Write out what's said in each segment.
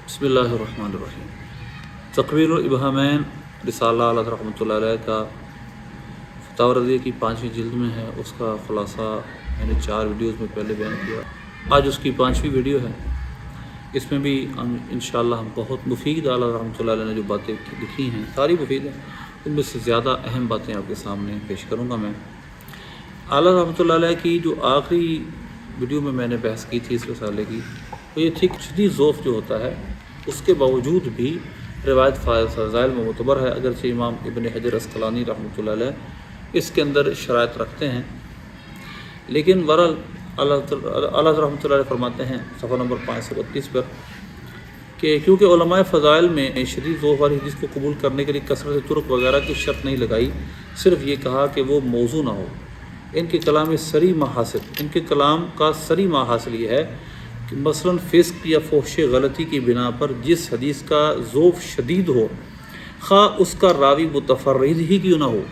بسم اللہ الرحمن الرحیم۔ تقویر الابہامین رسالہ اللہ رحمۃ اللہ علیہ کا فتاوی رضیہ کی 5ویں جلد میں ہے۔ اس کا خلاصہ میں نے 4 ویڈیوز میں پہلے بیان کیا، آج اس کی 5ویں ویڈیو ہے۔ اس میں بھی انشاءاللہ ہم بہت مفید اللہ رحمۃ اللہ علیہ نے جو باتیں لکھی ہیں ساری مفید ہیں، ان میں سے زیادہ اہم باتیں آپ کے سامنے پیش کروں گا میں۔ اللہ رحمۃ اللہ علیہ کی جو آخری ویڈیو میں نے بحث کی تھی اس رسالے کی، وہ یہ تھی کہ شدید ذوف جو ہوتا ہے اس کے باوجود بھی روایت فضائل میں معتبر ہے، اگرچہ امام ابن حجر عسقلانی رحمۃ اللہ علیہ اس کے اندر شرائط رکھتے ہیں، لیکن بہرحال اللہ رحمۃ اللہ علیہ فرماتے ہیں صفحہ نمبر 532 پر کہ کیونکہ علماء فضائل میں شدید ذوف والی حدیث کو قبول کرنے کے لیے کثرت طرق وغیرہ کی شرط نہیں لگائی، صرف یہ کہا کہ وہ موضوع نہ ہو۔ ان کے کلام کا صریح محاصل یہ ہے کہ مثلاً فسق یا فحش غلطی کی بنا پر جس حدیث کا ذوف شدید ہو، خواہ اس کا راوی متفرد ہی کیوں نہ ہو،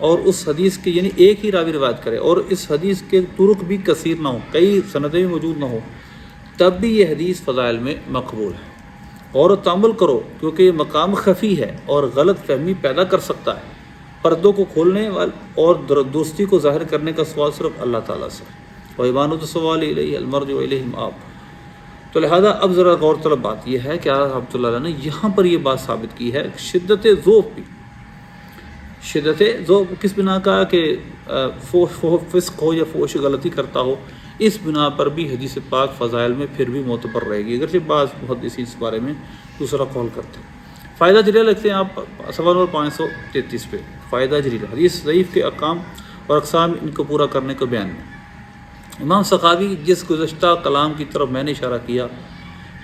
اور اس حدیث کے یعنی ایک ہی راوی روایت کرے اور اس حدیث کے طرق بھی کثیر نہ ہو، کئی سندیں موجود نہ ہو، تب بھی یہ حدیث فضائل میں مقبول ہے۔ اور تأمل کرو کیونکہ یہ مقام خفی ہے اور غلط فہمی پیدا کر سکتا ہے۔ پردوں کو کھولنے اور درستی کو ظاہر کرنے کا سوال صرف اللہ تعالیٰ سے، وَإِمَانَةُ السَّوَالِ إِلَيْهِ الْمَرْجِعُ وَإِلَيْهِ الْمَآبُ۔ تو لہذا اب ذرا غور طلب بات یہ ہے کہ رحمۃ اللہ علیہ نے یہاں پر یہ بات ثابت کی ہے کہ شدت ذوف کس بنا کا کہ فسق ہو یا فحش غلطی کرتا ہو، اس بنا پر بھی حدیث پاک فضائل میں پھر بھی معتبر رہے گی، اگرچہ بعض محدثین اس بارے میں دوسرا قول کرتے ہیں۔ فائدہ جریہ لکھتے ہیں آپ صفحہ نمبر 533 پہ، فائدہ جریہ حدیث ضعیف کے احکام اور اقسام ان کو پورا کرنے کو بیان میں امام سخاوی جس گزشتہ کلام کی طرف میں نے اشارہ کیا،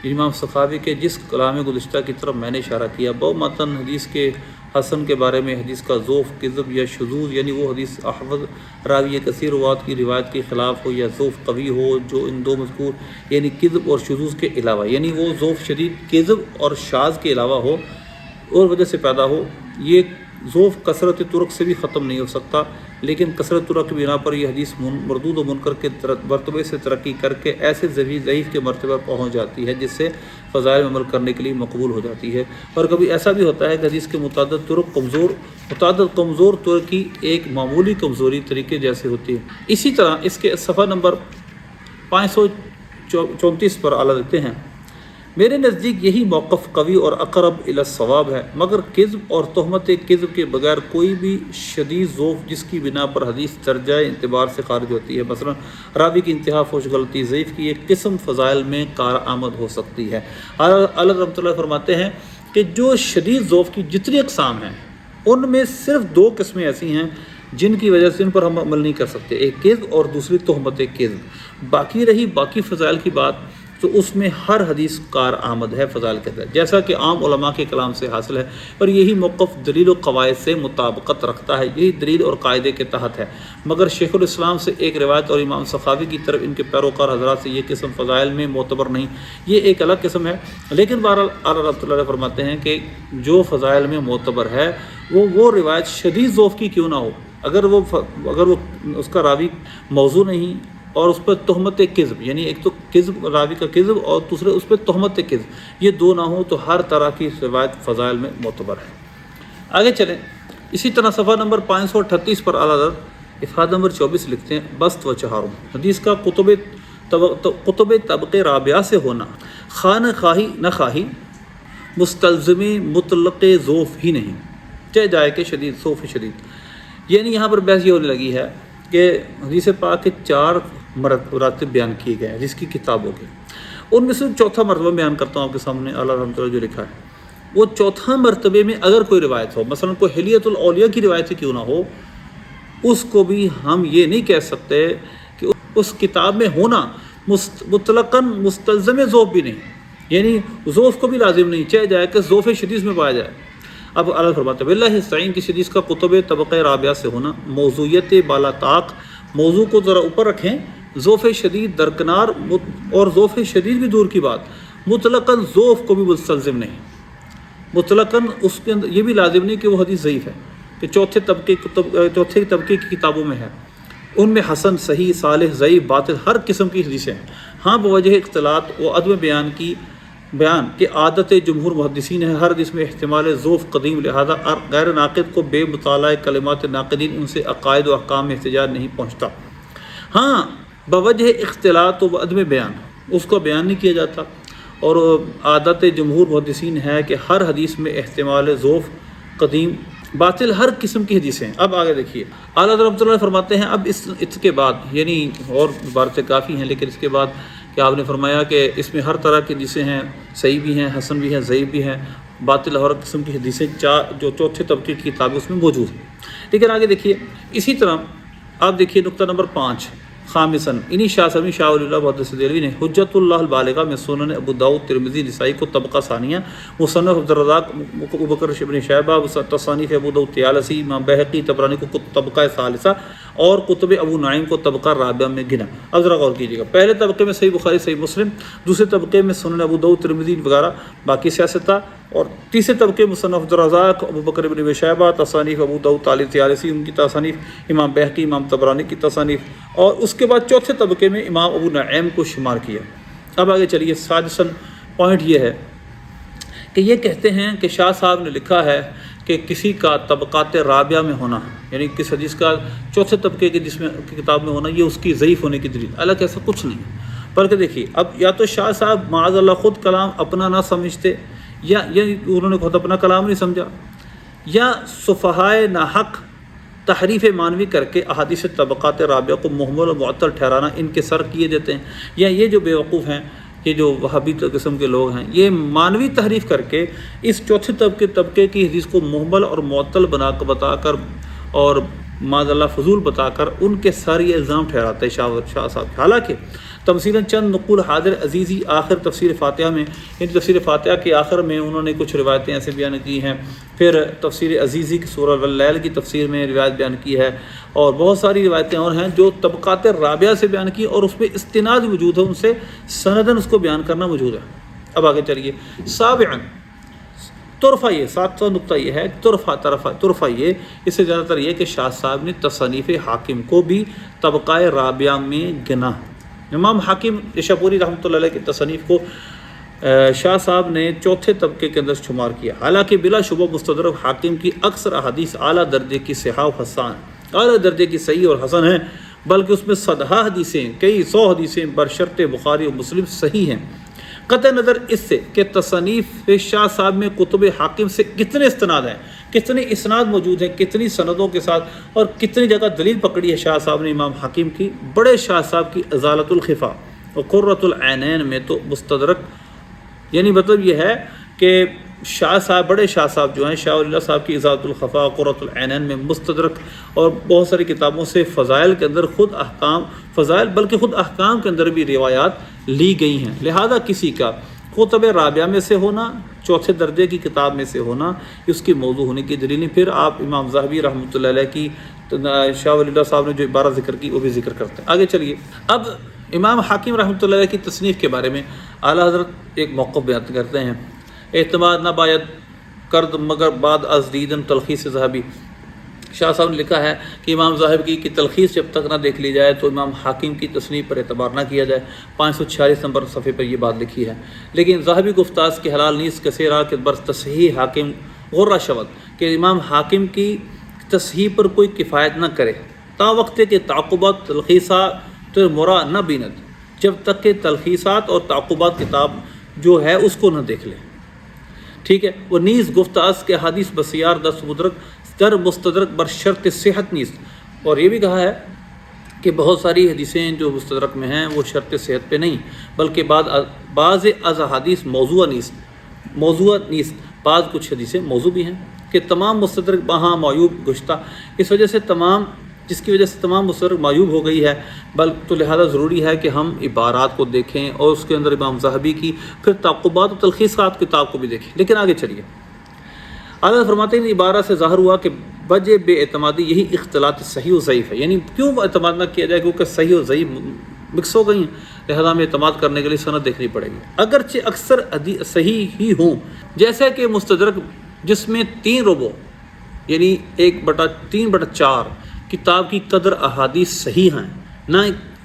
امام سخاوی کے جس کلام گزشتہ کی طرف میں نے اشارہ کیا، وہ متن حدیث کے حسن کے بارے میں حدیث کا ذوف، کذب یا شذوذ، یعنی وہ حدیث احفظ راوی کثیر روات کی روایت کے خلاف ہو یا ذوف قوی ہو جو ان دو مذکور یعنی کذب اور شذوذ کے علاوہ، یعنی وہ ذوف شدید کذب اور شاذ کے علاوہ ہو اور وجہ سے پیدا ہو، یہ ذوف کثرت طرق سے بھی ختم نہیں ہو سکتا، لیکن کثرت طرق کی بنا پر یہ حدیث مردود و منکر کے مرتبے سے ترقی کر کے ایسے ضعیف کے مرتبہ پہنچ جاتی ہے جس سے فضائل میں عمل کرنے کے لیے مقبول ہو جاتی ہے۔ اور کبھی ایسا بھی ہوتا ہے کہ حدیث کے متعدد کمزور طرق کی ایک معمولی کمزوری طریقے جیسے ہوتی ہے۔ اسی طرح اس کے صفحہ نمبر 534 پر اعلیٰ دیتے ہیں، میرے نزدیک یہی موقف قوی اور اقرب الی الصواب ہے، مگر کذب اور تہمت کذب کے بغیر کوئی بھی شدید ذوف جس کی بنا پر حدیث درجہ اعتبار سے خارج ہوتی ہے، مثلا راوی کی انتہا فحش غلطی، ضعیف کی ایک قسم فضائل میں کارآمد ہو سکتی ہے۔ اللہ رحمۃ اللہ فرماتے ہیں کہ جو شدید ذوف کی جتنی اقسام ہیں ان میں صرف 2 قسمیں ایسی ہیں جن کی وجہ سے ان پر ہم عمل نہیں کر سکتے، ایک کذب اور دوسری تہمت کذب۔ باقی فضائل کی بات تو اس میں ہر حدیث کار آمد ہے فضائل کے اندر، جیسا کہ عام علماء کے کلام سے حاصل ہے، اور یہی موقف دلیل و قواعد سے مطابقت رکھتا ہے، یہی دلیل اور قاعدے کے تحت ہے۔ مگر شیخ الاسلام سے ایک روایت اور امام سخاوی کی طرف ان کے پیروکار حضرات سے یہ قسم فضائل میں معتبر نہیں، یہ ایک الگ قسم ہے۔ لیکن بہرحال اللہ رحمۃ اللہ فرماتے ہیں کہ جو فضائل میں معتبر ہے وہ روایت شدید ذوف کی کیوں نہ ہو، اگر وہ اس کا راوی موضوع نہیں اور اس پر تہمت کذب، یعنی ایک تو کذب راوی کا کذب اور دوسرے اس پہ تہمت کذب، یہ 2 نہ ہوں تو ہر طرح کی روایت فضائل میں معتبر ہے۔ آگے چلیں، اسی طرح صفحہ نمبر 538 پر اعلیٰ حضرت افادہ نمبر 24 لکھتے ہیں، بست و چہارم حدیث کا کتب طبقے رابعہ سے ہونا خانہ خواہی نہ خواہی مستلزم مطلق ذوف ہی نہیں، چاہے جائے کہ شدید ذوف شدید، یعنی یہاں پر بحث یہ ہونے لگی ہے کہ حدیث پاک کے 4 مراتب بیان کیے گئے ہیں جس کی کتابوں کے، ان میں سے 4تھا مرتبہ بیان کرتا ہوں آپ کے سامنے اللہ رحمۃ اللہ جو لکھا ہے، وہ 4تھا مرتبے میں اگر کوئی روایت ہو، مثلا کوئی حلیۃ الاولیاء کی روایت سے کیوں نہ ہو، اس کو بھی ہم یہ نہیں کہہ سکتے کہ اس کتاب میں ہونا مطلقاً مستلزم ذوف بھی نہیں، یعنی ذوف کو بھی لازم نہیں، چاہے جائے کہ ذوف شدید میں پایا جائے۔ اب اللہ فرماتے ہیں باللہ استعین کی حدیث کا کتب طبقہ رابعہ سے ہونا، موضوعیت بالا طاق، موضوع کو ذرا اوپر رکھیں، ذوف شدید درکنار، اور ذوف شدید بھی دور کی بات، مطلقاً ذوف کو بھی مستلزم نہیں، مطلقاً اس کے اندر یہ بھی لازم نہیں کہ وہ حدیث ضعیف ہے، کہ چوتھے طبقے کی کتابوں میں ہے، ان میں حسن، صحیح، صالح، ضعیف، باطل ہر قسم کی حدیثیں ہیں۔ ہاں بوجہ اختلاط و عدم بیان کی بیان کہ عادت جمہور محدثین ہے ہر حدیث میں احتمال ضعف قدیم، لہذا غیر ناقد کو بے مطالعہ کلمات ناقدین ان سے عقائد و احکام میں احتجاج نہیں پہنچتا۔ ہاں بوجہ اختلاط و عدم بیان اس کو بیان نہیں کیا جاتا، اور عادت جمہور محدثین ہے کہ ہر حدیث میں احتمال ضعف قدیم باطل ہر قسم کی حدیثیں ہیں۔ اب آگے دیکھیے اعلیٰ حضرت رحمۃ اللہ فرماتے ہیں اب اس کے بعد، یعنی اور عبارتیں کافی ہیں لیکن اس کے بعد کہ آپ نے فرمایا کہ اس میں ہر طرح کی حدیثیں ہیں، صحیح بھی ہیں، حسن بھی ہیں، ضعیف بھی ہیں، باطل ہر قسم کی حدیثیں جو چوتھے طبقے کی کتابیں اس میں موجود ہیں۔ لیکن آگے دیکھیے اسی طرح آپ دیکھیے نقطہ نمبر 5 خامساً انہی شاہ سمی شاہ ولی اللہ محدث دہلوی نے حجت اللہ البالغہ میں سنن ابو داؤد ترمذی نسائی کو طبقہ ثانیہ، مصنف عبدالرزاق ابوبکر ابن شیبہ تصانیف ابو داؤد طیالسی، امام بہقی طبرانی کو طبقہ ثالثہ اور کتب ابو نعیم کو طبقہ رابعہ میں گنا۔ اب ذرا غور کیجیے گا، پہلے طبقے میں صحیح بخاری صحیح مسلم، دوسرے طبقے میں سنن ابو داؤد ترمذی وغیرہ باقی سیاستہ، اور تیسرے طبقے مصنف عبدالرزاق ابوبکر ابن شیبہ تصانیف ابو داؤد طیالسی ان کی تصانیف، امام بہقی امام طبرانی کی تصانیف، اور اس کے بعد چوتھے طبقے میں امام ابو نعیم کو شمار کیا۔ اب آگے چلیے سادساً پوائنٹ یہ ہے کہ یہ کہتے ہیں کہ شاہ صاحب نے لکھا ہے کہ کسی کا طبقات رابعہ میں ہونا، یعنی کس حدیث کا چوتھے طبقے کی جس میں کتاب میں ہونا، یہ اس کی ضعیف ہونے کی دلیل، الگ ایسا کچھ نہیں ہے۔ بلکہ دیکھیے اب یا تو شاہ صاحب معاذ اللہ خود کلام اپنا نہ سمجھتے، یا انہوں نے خود اپنا کلام نہیں سمجھا، یا صفحائے ناحق تحریف معنوی کر کے احادیث طبقات رابعہ کو محمل و معطل ٹھہرانا ان کے سر کیے دیتے ہیں، یا یہ جو بیوقوف ہیں، یہ جو وہابی قسم کے لوگ ہیں، یہ معنوی تحریف کر کے اس چوتھے طبقے کی حدیث کو محمل اور معطل بتا کر اور معاذ اللہ فضول بتا کر ان کے سر یہ الزام ٹھہراتے ہیں شاہ صاحب۔ حالانکہ تمثیلاً چند نقول حاضر عزیزی آخر تفسیر فاتحہ میں، یعنی تفسیر فاتحہ کے آخر میں انہوں نے کچھ روایتیں ایسے بیان کی ہیں، پھر تفسیر عزیزی کی سورہ اللیل کی تفسیر میں روایت بیان کی ہے، اور بہت ساری روایتیں اور ہیں جو طبقات رابعہ سے بیان کی اور اس میں استناد موجود ہے، ان سے سندن اس کو بیان کرنا موجود ہے۔ اب آگے چلیے سابعاً طرفہ یہ 700 نقطہ یہ ہے، طرفہ یہ اس سے زیادہ تر یہ کہ شاہ صاحب نے تصانیف حاکم کو بھی طبقہ رابعہ میں گنا۔ امام حاکم نشاپوری رحمۃ اللہ علیہ کی تصانیف کو شاہ صاحب نے چوتھے طبقے کے اندر شمار کیا، حالانکہ بلا شبہ مستدرک حاکم کی اکثر احادیث اعلیٰ درجے کی صحیح و حسن، اعلیٰ درجے کی صحیح اور حسن ہیں، بلکہ اس میں صدہا حدیثیں، کئی 100 حدیثیں برشرط بخاری و مسلم صحیح ہیں۔ قطع نظر اس سے کہ تصانیف شاہ صاحب میں کتب حاکم سے کتنے استناد ہیں، کتنے اسناد موجود ہیں، کتنی سندوں کے ساتھ، اور کتنی جگہ دلیل پکڑی ہے شاہ صاحب نے امام حاکم کی، بڑے شاہ صاحب کی ازالۃ الخفا اور قرۃ العینین میں تو مستدرک، یعنی مطلب یہ ہے کہ شاہ صاحب، بڑے شاہ صاحب جو ہیں شاہ ولی اللہ صاحب کی ازالۃ الخفا قرۃ العینین میں مستدرک، اور بہت ساری کتابوں سے فضائل کے اندر خود احکام، فضائل بلکہ خود احکام کے اندر بھی روایات لی گئی ہیں، لہذا کسی کا کتب رابعہ میں سے ہونا، چوتھے درجے کی کتاب میں سے ہونا، اس کی موضوع ہونے کی دلیل نہیں۔ پھر آپ امام ذہبی رحمۃ اللہ علیہ کی شاہ ولی اللہ صاحب نے جو عبارہ ذکر کی وہ بھی ذکر کرتے ہیں۔ آگے چلیے اب امام حاکم رحمۃ اللہ علیہ کی تصنیف کے بارے میں اعلیٰ حضرت ایک موقف بیان کرتے ہیں، اعتماد نہ باید کرد مگر بعد از دیدن تلخیص ذہبی۔ شاہ صاحب نے لکھا ہے کہ امام ذہبی کی تلخیص جب تک نہ دیکھ لی جائے تو امام حاکم کی تصنیف پر اعتبار نہ کیا جائے۔ 546 نمبر صفحے پر یہ بات لکھی ہے۔ لیکن ذہبی گفتاز کے حلال نیز کثیرہ کے بر تصحیح حاکم غرہ شود کہ امام حاکم کی تصحیح پر کوئی کفایت نہ کرے تا وقت کے تعقبات تلخیصات مرا نہ بیند، جب تک کہ تلخیصات اور تعقبات کتاب جو ہے اس کو نہ دیکھ لے، ٹھیک ہے۔ وہ نیز گفتاز کے حدیث بسیار دست مدرک در مستدرک بر شرط صحت نیز، اور یہ بھی کہا ہے کہ بہت ساری حدیثیں جو مستدرک میں ہیں وہ شرط صحت پہ نہیں بلکہ بعض از حدیث موضوع نیست، بعض کچھ حدیثیں موضوع بھی ہیں کہ تمام مستدرک بہاں معیوب گشتہ، اس وجہ سے جس کی وجہ سے تمام مستدرک معیوب ہو گئی ہے، تو لہذا ضروری ہے کہ ہم عبارات کو دیکھیں اور اس کے اندر امام ذہبی کی پھر تعقبات و تلخیصات کتاب کو بھی دیکھیں۔ لیکن آگے چلیے اعلیٰ فرماتے ہیں عبارت سے ظاہر ہوا کہ وجہ بے اعتمادی یہی اختلاط صحیح و ضعیف ہے، یعنی کیوں اعتماد نہ کیا جائے کیونکہ صحیح و ضعیف مکس ہو گئی ہیں، لہذا ہمیں اعتماد کرنے کے لیے سند دیکھنی پڑے گی، اگرچہ اکثر صحیح ہی ہوں، جیسے کہ مستدرک جس میں 3 ربع یعنی 1/3/4 کتاب کی قدر احادیث صحیح ہیں،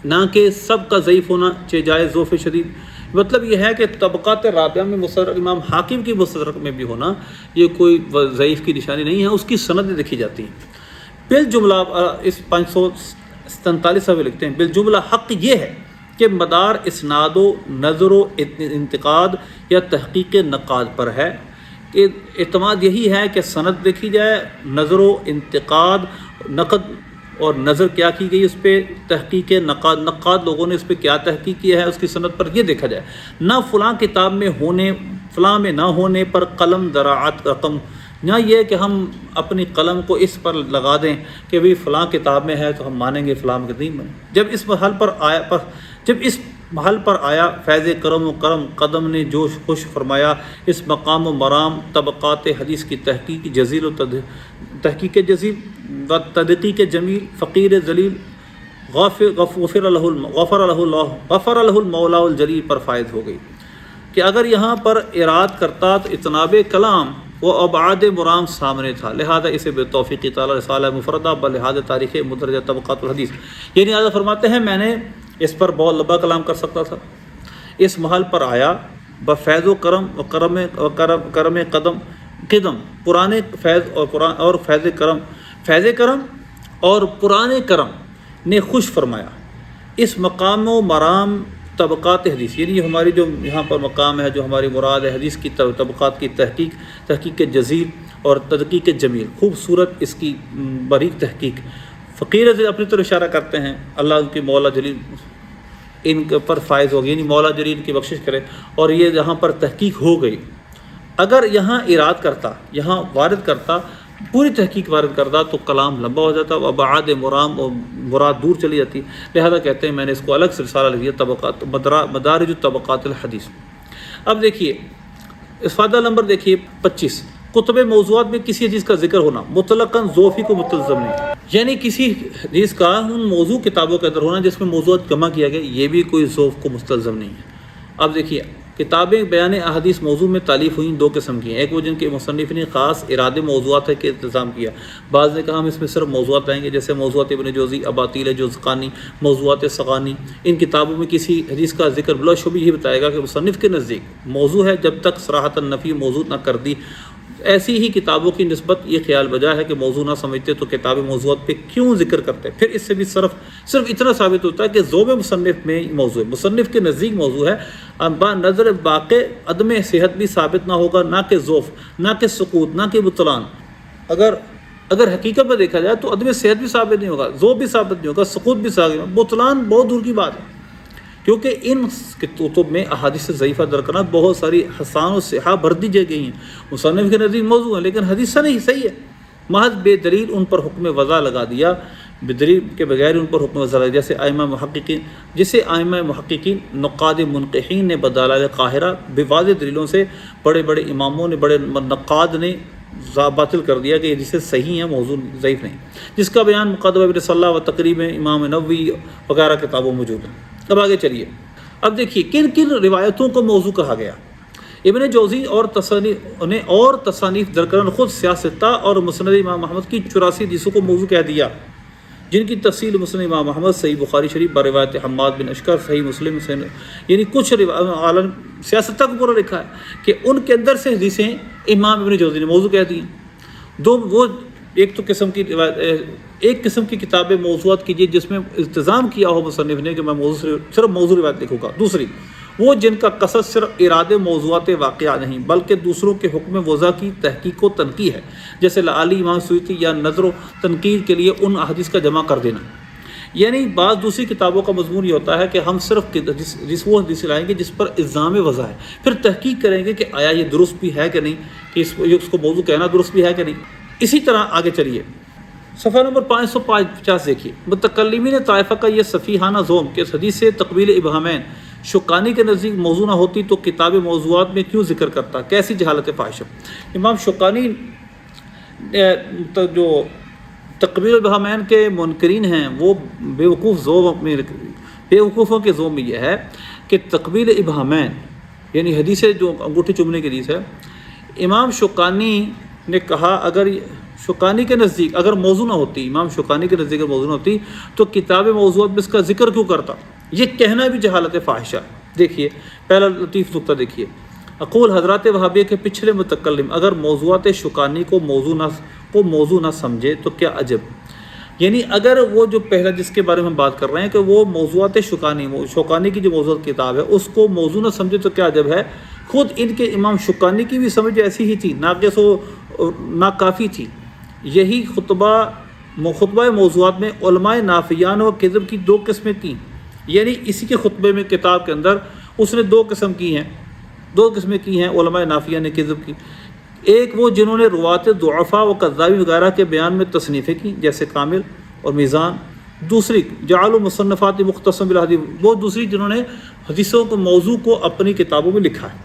نہ کہ سب کا ضعیف ہونا چاہے جائے ضعف شدید، مطلب یہ ہے کہ طبقات رابعہ میں مستدرک امام حاکم کی مستدرک میں بھی ہونا یہ کوئی ضعیف کی نشانی نہیں ہے، اس کی سندیں دیکھی جاتی ہیں۔ بالجملہ اس 547 صفحے لکھتے ہیں، بالجملہ حق یہ ہے کہ مدار اسناد و نظر و انتقاد یا تحقیق نقاد پر ہے، کہ اعتماد یہی ہے کہ سند دیکھی جائے، نظر و انتقاد، نقد اور نظر کیا کی گئی اس پہ، تحقیق نقاد لوگوں نے اس پہ کیا تحقیق کیا ہے اس کی سند پر یہ دیکھا جائے، نہ فلاں کتاب میں ہونے فلاں میں نہ ہونے پر قلم دراعت رقم، نہ یہ کہ ہم اپنی قلم کو اس پر لگا دیں کہ بھئی فلاں کتاب میں ہے تو ہم مانیں گے، فلاں میں نہیں مانیں۔ جب اس محل پر آیا فیض کرم و کرم قدم نے جوش خوش فرمایا، اس مقام و مرام طبقات حدیث کی تحقیق جزیل و تدقیق جمیل فقیر ذلیل غفر له المولا الجلیل پر فائد ہو گئی، کہ اگر یہاں پر اراد کرتا تو اتناب کلام وہ ابعاد مرام سامنے تھا، لہذا اسے بے توفیق تعالی رسالہ مفردہ بلحاظ تاریخ مدرجہ طبقات الحدیث، یعنی آج فرماتے ہیں میں نے اس پر بہت لمبا کلام کر سکتا تھا، اس محل پر آیا بفیض و کرم و کرم قدم پرانے فیض اور فیض کرم اور پرانے کرم نے خوش فرمایا، اس مقام و مرام طبقات حدیث، یعنی ہماری جو یہاں پر مقام ہے، جو ہماری مراد ہے حدیث کی طبقات کی تحقیق جزیل اور تدقیق جمیل، خوبصورت اس کی باریک تحقیق، فقیر سے اپنی طرف اشارہ کرتے ہیں، اللہ ان کی مولا جلیل ان پر فائز ہوگی، یعنی مولا جلیل ان کی بخشش کرے، اور یہ یہاں پر تحقیق ہو گئی۔ اگر یہاں اراد کرتا، یہاں وارد کرتا، پوری تحقیق وارد کرتا تو کلام لمبا ہو جاتا، ابعاد مرام اور مراد دور چلی جاتی، لہذا کہتے ہیں میں نے اس کو الگ سے رسالہ لکھ دیا، طبقات مدارج طبقات الحدیث۔ اب دیکھیے افادہ نمبر دیکھیے 25، کتب موضوعات میں کسی حدیث کا ذکر ہونا مطلقاً ذوفی کو متلزم نہیں، یعنی کسی حدیث کا ان موضوع کتابوں کے اندر ہونا جس میں موضوعات جمع کیا گیا، یہ بھی کوئی ذوف کو مستلزم نہیں ہے۔ اب دیکھیے کتابیں بیان احادیث موضوع میں تالیف ہوئیں دو قسم کی ہیں، ایک وہ جن کے مصنف نے خاص ارادے موضوعات کے انتظام کیا، بعض نے کہا ہم اس میں صرف موضوعات لائیں گے، جیسے موضوعات ابن جوزی، اباطیل جوزقانی، موضوعات سغانی۔ ان کتابوں میں کسی حدیث کا ذکر بلا شبہ یہ بتائے گا کہ مصنف کے نزدیک موضوع ہے جب تک صراحۃ نفی موضوع نہ کر دی۔ ایسی ہی کتابوں کی نسبت یہ خیال بجا ہے کہ موضوع نہ سمجھتے تو کتاب موضوعات پہ کیوں ذکر کرتے، پھر اس سے بھی صرف اتنا ثابت ہوتا ہے کہ ذوب مصنف میں موضوع ہے، مصنف کے نزدیک موضوع ہے، با نظر واقع عدم صحت بھی ثابت نہ ہوگا، نہ کہ ذوف، نہ کہ سقوط، نہ کہ بطلان۔ اگر حقیقت میں دیکھا جائے تو عدم صحت بھی ثابت نہیں ہوگا، ذوف بھی ثابت نہیں ہوگا، سقوط بھی ثابت، بطلان بہت دور کی بات ہے، کیونکہ ان کتب میں احادیث ضعیفہ درکنات بہت ساری حسان و صحاح بھر دی گئی ہیں، مصنف کے نزدیک موضوع ہیں لیکن حدیث نہیں صحیح ہے، محض بے دلیل ان پر حکم وضع لگا دیا، بے دلیل کے بغیر ان پر حکم وضع لگا دیا، جسے ائمہ محققین نقاد منقحین نے بدلائل قاہرہ بواضح دلیلوں سے بڑے بڑے اماموں نے، بڑے نقاد نے باطل کر دیا کہ یہ جسے صحیح ہیں، موضوع ضعیف نہیں، جس کا بیان مقدمہ ابن صلاح و تقریب امام نووی وغیرہ کتابوں موجود ہیں۔ اب آگے چلیے، اب دیکھیے کن کن روایتوں کو موضوع کہا گیا۔ ابن جوزی اور تصانیف درکرن خود سیاستہ اور مسند امام محمد کی 84 حدیثوں کو موضوع کہہ دیا، جن کی تفصیل مسند امام محمد، صحیح بخاری شریف بروایت حماد بن اشکر، صحیح مسلم، یعنی کچھ عالم سیاستہ کو پورا لکھا ہے کہ ان کے اندر سے حدیثیں امام ابن جوزی نے موضوع کہہ دی ہیں۔ ایک قسم کی کتابیں موضوعات کیجیے جس میں التزام کیا ہو مصنف نے کہ میں صرف موضوع روایت لکھوں گا۔ دوسری وہ جن کا قصد صرف ارادے موضوعات واقعہ نہیں بلکہ دوسروں کے حکم وضع کی تحقیق و تنقیح ہے، جیسے لعلی امام سیوطی، یا نظر و تنقید کے لیے ان احادیث کا جمع کر دینا۔ یعنی بعض دوسری کتابوں کا مضمون یہ ہوتا ہے کہ ہم صرف وہ حدیث لائیں گے جس پر الزام وضع ہے، پھر تحقیق کریں گے کہ آیا یہ درست بھی ہے کہ نہیں، کہ اس کو موضوع کہنا درست بھی ہے کہ نہیں۔ اسی طرح آگے چلیے، صفحہ نمبر 550 دیکھیے، متکلمین طائفہ کا یہ سفیہانہ زوم کہ اس حدیث سے تقبیل ابہامین شوکانی کے نزدیک موضوع نہ ہوتی تو کتاب موضوعات میں کیوں ذکر کرتا، کیسی جہالت فاحشہ۔ امام شوکانی جو تقبیل ابہامین کے منکرین ہیں وہ بیوقوفوں کے زوم میں یہ ہے کہ تقبیل ابہامین یعنی حدیث جو انگوٹھی چومنے کی حدیث ہے، امام شوکانی نے کہا اگر شوکانی کے نزدیک اگر موضوع نہ ہوتی، امام شوکانی کے نزدیک اگر موضوع نہ ہوتی تو کتاب موضوعات میں اس کا ذکر کیوں کرتا، یہ کہنا بھی جہالت فاحشہ ہے۔ دیکھیے پہلا لطیف نقطہ دیکھیے، اقول حضرات وہابیہ کے پچھلے متکلم اگر موضوعات شکانی کو موضوع نہ سمجھے تو کیا عجب، یعنی اگر وہ جو پہلا جس کے بارے میں ہم بات کر رہے ہیں کہ وہ موضوعات شوکانی کی جو موضوعات کتاب ہے اس کو موضوع نہ سمجھے تو کیا عجب ہے، خود ان کے امام شوکانی کی بھی سمجھ ایسی ہی تھی، ناقص و ناکافی تھی۔ یہی خطبہ موضوعات میں علماء نافیان و کذب کی دو قسمیں کی، یعنی اسی کے خطبے میں کتاب کے اندر اس نے دو قسمیں کی ہیں علماء نافیہ نے کذب کی۔ ایک وہ جنہوں نے روات ضعفاء و کذابی وغیرہ کے بیان میں تصنیفیں کی جیسے کامل اور میزان، دوسری جعلوا مصنفات مختصا بالحدیث، وہ دوسری جنہوں نے حدیثوں کو موضوع کو اپنی کتابوں میں لکھا ہے،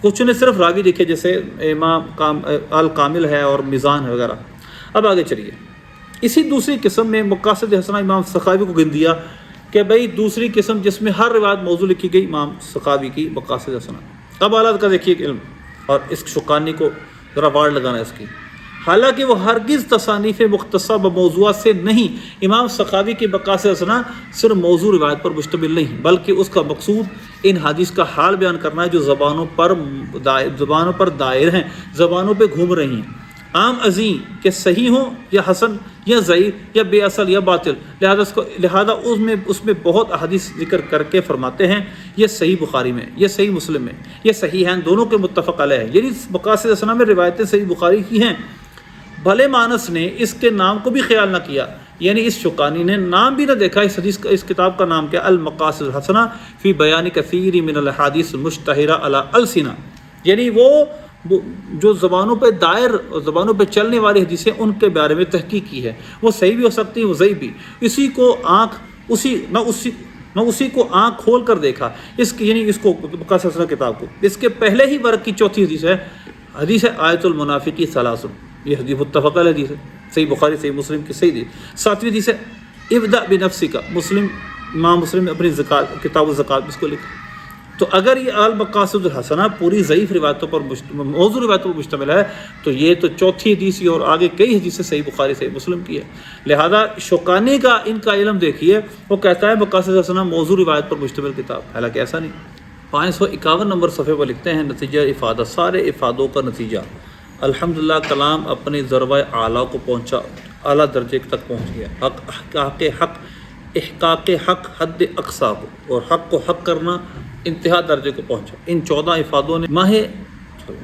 کچھ نے صرف راوی لکھے جیسے امام الکامل ہے اور میزان ہے وغیرہ۔ اب آگے چلیے، اسی دوسری قسم میں مقاصد حسنہ امام سخاوی کو گن دیا کہ بھئی دوسری قسم جس میں ہر روایت موضوع لکھی گئی امام سخاوی کی مقاصد حسنہ۔ اب اعلیٰ کا دیکھیے علم اور اس شکانی کو ذرا واڑ لگانا ہے اس کی، حالانکہ وہ ہرگز تصانیف مختصہ بموضوعات سے نہیں، امام سخاوی کی مقاصد حسنہ صرف موضوع روایت پر مشتمل نہیں بلکہ اس کا مقصود ان حدیث کا حال بیان کرنا ہے جو زبانوں پر دائر ہیں، زبانوں پہ گھوم رہی ہیں، عام عظیم کہ صحیح ہوں یا حسن یا ضعیف یا بے اصل یا باطل، لہذا اس میں بہت احادیث ذکر کر کے فرماتے ہیں یہ صحیح بخاری میں، یہ صحیح مسلم میں، یہ صحیح ہیں دونوں کے متفق علیہ ہے، یعنی مقاصد حسنہ میں روایتیں صحیح بخاری کی ہیں۔ بھلے مانس نے اس کے نام کو بھی خیال نہ کیا، یعنی اس شکانی نے نام بھی نہ دیکھا اس حدیث کا، اس کتاب کا نام کیا، المقاصد الحسنہ فی بیان کثیر من الحادیث المشتہرہ علی السنہ، یعنی وہ جو زبانوں پہ دائر اور زبانوں پہ چلنے والی حدیثیں ان کے بارے میں تحقیق کی ہے، وہ صحیح بھی ہو سکتی ہیں وہ ضعیف بھی، اسی کو آنکھ کھول کر دیکھا، یعنی اس کو مقاصد حسنہ کتاب کو، اس کے پہلے ہی ورق کی چوتھی حدیث ہے آیت المنافقی ثلاث، یہ حدیث متفق علیہ حدیث ہے، صحیح بخاری صحیح مسلم کی صحیح حدیث۔ ساتویں حدیث ہے ابدأ بنفسک، امام مسلم نے اپنی کتاب الزکات اس کو لکھا۔ تو اگر یہ المقاصد الحسنہ پوری ضعیف روایتوں پر موضوع روایتوں پر مشتمل ہے تو یہ تو چوتھی حدیث اور آگے کئی حدیثیں صحیح بخاری صحیح مسلم کی ہے، لہذا شوکانی کا ان کا علم دیکھیے، وہ کہتا ہے مقاصد حسنہ موضوع روایت پر مشتمل کتاب، حالانکہ ایسا نہیں۔ 551 نمبر صفحے پر لکھتے ہیں نتیجہ افادہ، سارے افادوں کا نتیجہ، الحمدللہ کلام اپنی ذروہ اعلیٰ کو پہنچا، اعلیٰ درجے تک پہنچ گیا، احقاق حق حد اقصا کو، اور حق کو حق کرنا انتہا درجے کو پہنچا۔ ان 14 افادوں نے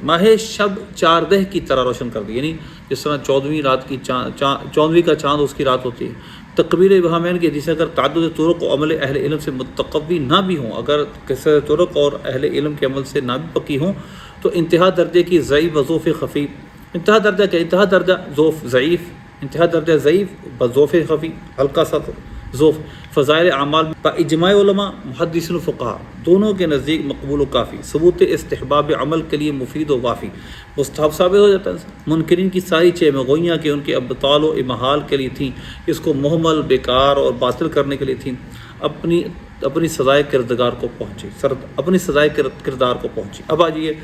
ماہ شب چاردہ کی طرح روشن کر دی، یعنی جس طرح 14ویں کا چاند اس کی رات ہوتی ہے۔ تقبیر ابہامین کی حدیث اگر تعدد طرق و عمل اہل علم سے متقوی نہ بھی ہوں، اگر کثرت طرق اور اہل علم کے عمل سے نہ بھی پکی ہوں تو انتہا درجے کی ضعیف و ضعف خفیف، انتہا درجہ ضعف ضعیف، انتہا درجہ ضعیف بضعف خفی، ہلکا سا ضعف، فضائل اعمال با اجماع علماء محدثین و فقہا دونوں کے نزدیک مقبول و کافی، ثبوت استحباب عمل کے لیے مفید و وافی، مستحب ثابت ہو جاتا ہے۔ منکرین کی ساری چہمگوئیاں کہ ان کے ابطال و امحال کے لیے تھیں، اس کو محمل بیکار اور باطل کرنے کے لیے تھیں، اپنی سزائے کردگار کو پہنچی۔ اب آجیے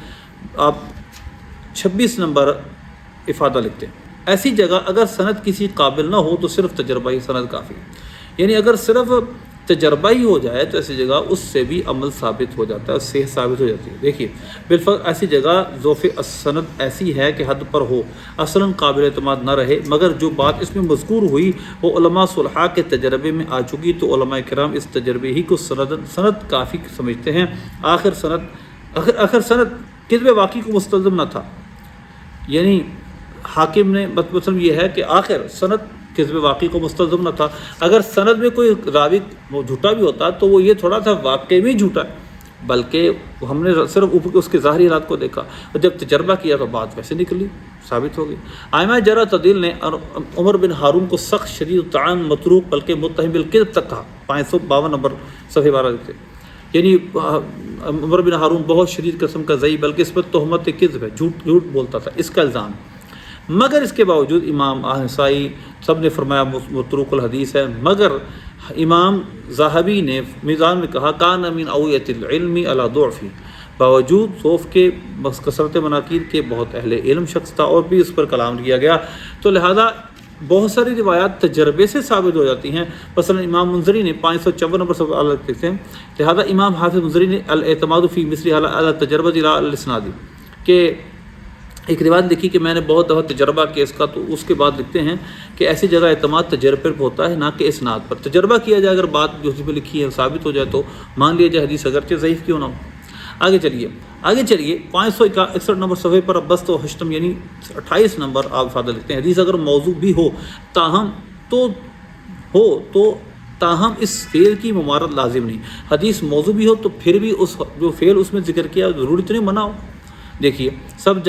آپ 26 نمبر افادہ لکھتے ہیں، ایسی جگہ اگر سند کسی قابل نہ ہو تو صرف تجربہ ہی سند کافی، یعنی اگر صرف تجربہ ہی ہو جائے تو ایسی جگہ اس سے بھی عمل ثابت ہو جاتا ہے، صحیح ثابت ہو جاتی ہے۔ دیکھیے بالفرض ایسی جگہ ضعف السند ایسی ہے کہ حد پر ہو، اصلاً قابل اعتماد نہ رہے، مگر جو بات اس میں مذکور ہوئی وہ علماء صلحاء کے تجربے میں آ چکی تو علماء کرام اس تجربے ہی کو سند کافی سمجھتے ہیں۔ آخر سند کذب واقعی کو مستلزم نہ تھا، یعنی حاکم نے مطلب یہ ہے کہ آخر سند کذب واقعی کو مستلزم نہ تھا، اگر سند میں کوئی راوی جھوٹا بھی ہوتا تو وہ یہ تھوڑا تھا واقعی میں جھوٹا ہے، بلکہ ہم نے صرف اس کے ظاہری حالات کو دیکھا اور جب تجربہ کیا تو بات ویسے نکلی، ثابت ہو گئی۔ ائمہ جرح تعدیل نے عمر بن ہارون کو سخت شدید طعن متروک بلکہ متہم بالکذب تک کہا، 552 نمبر صفحے 12 لکھتے، یعنی عمر بن ہارون بہت شدید قسم کا ضعیف بلکہ اس پر تہمت کذب ہے، جھوٹ بولتا تھا، اس کا الزام، مگر اس کے باوجود امام نسائی سب نے فرمایا متروک الحدیث ہے، مگر امام ذہبی نے میزان میں کہا کان من اویت العلم علی ضعفی، باوجود ضعف کے کثرت مناکیر کے بہت اہل علم شخص تھا اور بھی اس پر کلام کیا گیا، تو لہذا بہت ساری روایات تجربے سے ثابت ہو جاتی ہیں۔ مثلا امام منذری نے 554 نمبر سے لکھتے ہیں، لہذا امام حافظ منذری نے الاعتماد فی مثل علی تجربہ الی الاسناد کہ ایک روایت لکھی کہ میں نے بہت دفعہ تجربہ کیا اس کا، تو اس کے بعد لکھتے ہیں کہ ایسی جگہ اعتماد تجربے پر ہوتا ہے نہ کہ اسناد پر۔ تجربہ کیا جائے، اگر بات جو اس میں لکھی ہے ثابت ہو جائے تو مان لیا جائے حدیث اگرچہ ضعیف کیوں نہ ہو۔ آگے چلیے 561 نمبر صفحے پر بست و حشتم یعنی 28 نمبر آپ فادہ لکھتے ہیں، حدیث اگر موضوع بھی ہو تاہم اس فعل کی ممارت لازم نہیں۔ حدیث موضوع بھی ہو تو پھر بھی اس جو فعل اس میں ذکر کیا ضروری تو نہیں منع ہو۔ دیکھیے سب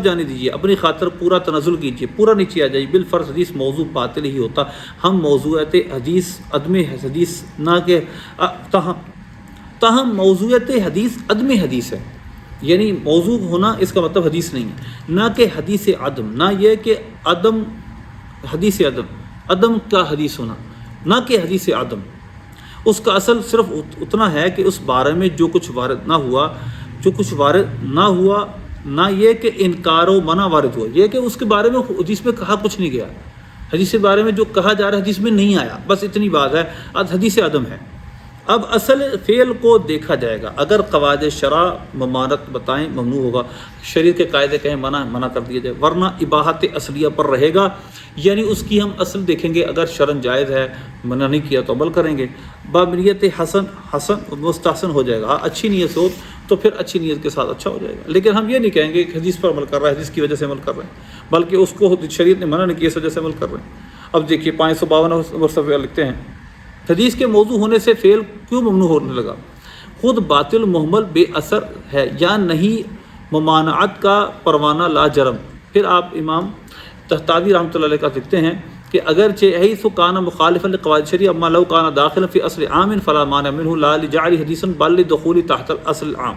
جانے دیجیے، اپنی خاطر پورا تنزل کیجیے، پورا نیچے آ جائیے، بالفرض حدیث موضوع باطل ہی ہوتا، ہم موضوعات حدیث عدم حدیث نہ کہ تاہم موضوعات حدیث عدم حدیث ہے، یعنی موضوع ہونا اس کا مطلب حدیث نہیں ہے، نہ کہ حدیث عدم، نہ یہ کہ عدم حدیث عدم کا حدیث ہونا، نہ کہ حدیث عدم۔ اس کا اصل صرف اتنا ہے کہ اس بارے میں جو کچھ وارد نہ ہوا، نہ یہ کہ انکار و منع وارد ہوا، یہ کہ اس کے بارے میں حدیث میں کہا کچھ نہیں گیا، حدیث کے بارے میں جو کہا جا رہا ہے حدیث میں نہیں آیا، بس اتنی بات ہے، حدیث عدم ہے۔ اب اصل فعل کو دیکھا جائے گا، اگر قواعد شرع ممانت بتائیں ممنوع ہوگا، شریعت کے قاعدے کہیں منع کر دیا جائے، ورنہ اباحت اصلیہ پر رہے گا، یعنی اس کی ہم اصل دیکھیں گے، اگر شرعن جائز ہے منع نہیں کیا تو عمل کریں گے، بابنیت حسن مستحسن ہو جائے گا، ہاں اچھی نیت ہو تو پھر اچھی نیت کے ساتھ اچھا ہو جائے گا، لیکن ہم یہ نہیں کہیں گے کہ حدیث پر عمل کر رہا ہے، حدیث کی وجہ سے عمل کر رہے ہیں، بلکہ اس کو شریعت نے منع نہیں کیا اس وجہ سے عمل کر رہے ہیں۔ اب دیکھیے 552 نمبر صفحہ لکھتے ہیں، حدیث کے موضوع ہونے سے فعل کیوں ممنوع ہونے لگا؟ خود باطل محمل بے اثر ہے یا نہیں ممانعت کا پروانہ لا جرم۔ پھر آپ امام طحطاوی رحمۃ اللہ علیہ کا لکھتے ہیں کہ اگرچہ حیث کان مخالفا لقواعد شریعہ اما لو کان داخلا فی اصل عام فلا مانع منہ لا لجعل حدیثا بل لدخول تحت الاصل العام،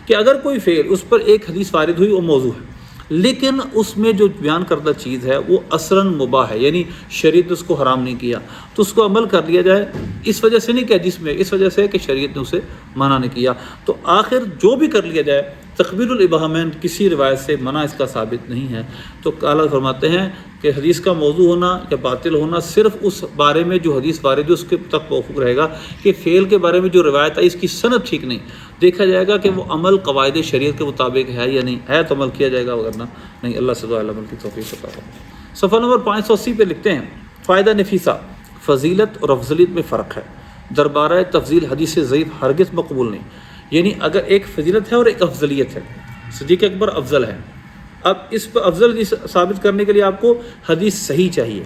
کہ اگر کوئی فعل اس پر ایک حدیث وارد ہوئی وہ موضوع ہے، لیکن اس میں جو بیان کردہ چیز ہے وہ اصلاً مباح ہے، یعنی شریعت نے اس کو حرام نہیں کیا، تو اس کو عمل کر لیا جائے، اس وجہ سے نہیں کہ حدیث میں، اس وجہ سے کہ شریعت نے اسے منع نہیں کیا، تو آخر جو بھی کر لیا جائے تقبیر الابہامین کسی روایت سے منع اس کا ثابت نہیں ہے۔ تو اعلیٰ فرماتے ہیں کہ حدیث کا موضوع ہونا یا باطل ہونا صرف اس بارے میں جو حدیث وارد ہے اس کے تک موقوف رہے گا، کہ فعل کے بارے میں جو روایت ہے اس کی سند ٹھیک نہیں، دیکھا جائے گا کہ وہ عمل قواعد شریعت کے مطابق ہے یا نہیں ہے، تو عمل کیا جائے گا، ورنہ نہیں۔ اللہ سے دعا عمل کی توفیق عطا فرمائے۔ صفحہ نمبر 580 پہ لکھتے ہیں، فائدہ نفیسہ، فضیلت اور افضلیت میں فرق ہے، دربارہ تفضیل حدیث ضعیف ہرگز مقبول نہیں، یعنی اگر ایک فضیلت ہے اور ایک افضلیت ہے، صدیق اکبر افضل ہے، اب اس پر افضل حدیث ثابت کرنے کے لیے آپ کو حدیث صحیح چاہیے،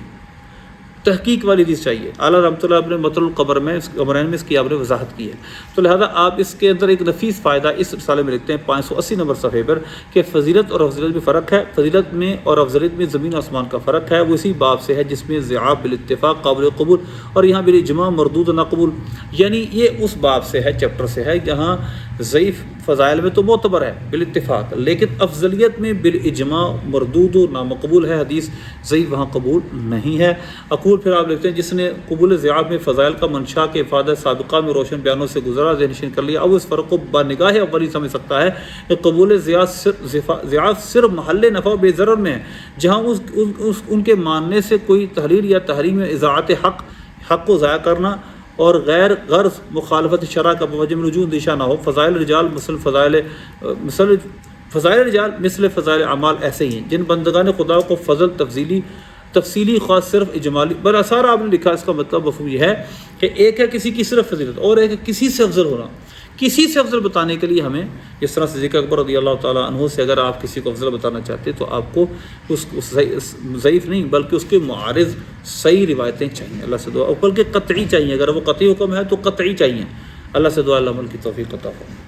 تحقیق والی حدیث چاہیے۔ اعلیٰ رحمۃ اللہ اپنے مطلع القبر میں قبرین میں اس کی آپ نے وضاحت کی ہے، تو لہذا آپ اس کے اندر ایک نفیس فائدہ اس رسالے میں لکھتے ہیں 580 نمبر صفحے پر کہ فضیلت اور افضلیت میں فرق ہے، فضیلت میں اور افضلیت میں زمین و آسمان کا فرق ہے، وہ اسی باب سے ہے جس میں ضعاف بالاتفاق قابل قبول اور یہاں بالاجماع مردود نہ قبول، یعنی یہ اس باب سے ہے، چیپٹر سے ہے، جہاں ضعیف فضائل میں تو معتبر ہے بالاتفاق، لیکن افضلیت میں بالاجماع مردود و نامقبول ہے، حدیث ضعیف وہاں قبول نہیں ہے۔ اقول پھر آپ لکھتے ہیں جس نے قبول ضعاف میں فضائل کا منشا کے افادہ سابقہ میں روشن بیانوں سے گزرا ذہن نشین کر لیا، اب اس فرق کو بنگاہ اولی سمجھ سکتا ہے کہ قبول ضعاف صرف محل نفع و بے ضرر میں ہے، جہاں ان کے ماننے سے کوئی تحریر یا تحریم میں اضاعت حق کو ضائع کرنا اور غیر غرض مخالفت شرع کا بوجہ رجوع اندیشہ نہ ہو۔ فضائل رجال مثل فضائل اعمال ایسے ہی ہیں، جن بندگان خدا کو فضل تفصیلی خاص صرف اجمالی برآثار آپ نے لکھا، اس کا مطلب مفہوم یہ ہے کہ ایک ہے کسی کی صرف فضیلت اور ایک ہے کسی سے افضل ہونا، کسی سے افضل بتانے کے لیے ہمیں جس طرح صدیق اکبر رضی اللہ تعالیٰ عنہ سے اگر آپ کسی کو افضل بتانا چاہتے تو آپ کو اس ضعیف نہیں بلکہ اس کے معارض صحیح روایتیں چاہیے، اللہ سے دعا، بلکہ قطعی چاہیے، اگر وہ قطعی حکم ہے تو قطعی چاہیے۔ اللہ سے دعا عمل کی توفیق عطا فرمائے۔